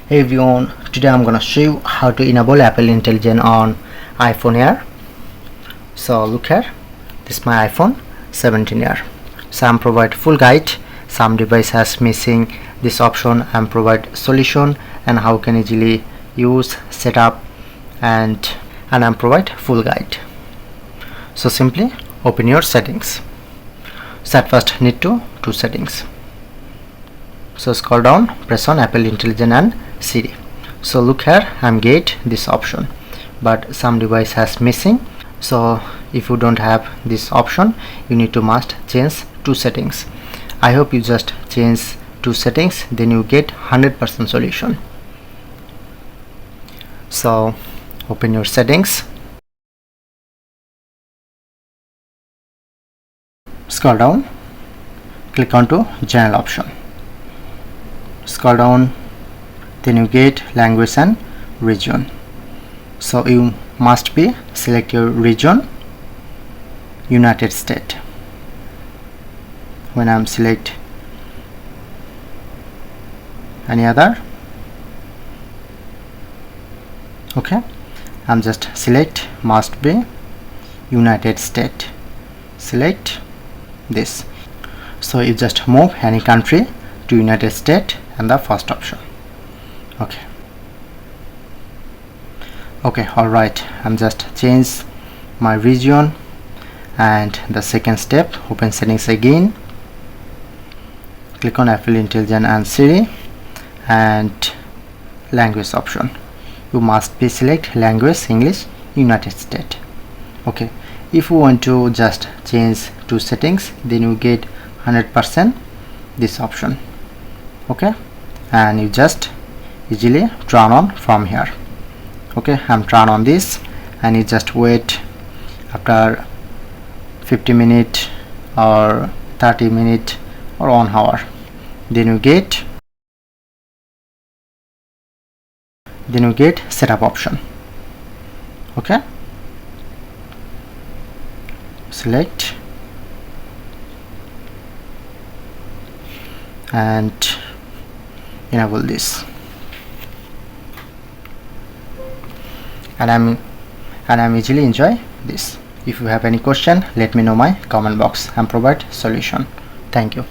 Hey everyone, today I'm gonna show you how to enable Apple Intelligence on iPhone Air. So look here, this is my iPhone 17 Air. So I'm provide full guide. Some device has missing this option and provide solution and how can easily use, set up and I'm provide full guide. So simply open your settings. So at first need to settings. So scroll down, press on Apple Intelligence and Siri. So look here, I'm get this option, but some device has missing. So if you don't have this option, you need to must change two settings. I hope you just change two settings, then you get 100% solution. So open your settings, scroll down, click on to general option, scroll down, then you get language and region. So you must be select your region United States. When I'm select any other, okay, I'm just select must be United States, select this. So you just move any country to United States and the first option. Okay, all right, I'm just change my region and the second step, open settings again, click on Apple Intelligence and Siri and language option. You must be select language English United States. Okay, if you want to just change two settings, then you get 100% this option. Okay, and you just easily turn on from here. Okay, I'm turn on this and you just wait after 50 minutes or 30 minutes or 1 hour, then you get setup option. Okay, select and enable this, and I'm easily enjoy this. If you have any question, let me know my comment box and provide solution. Thank you.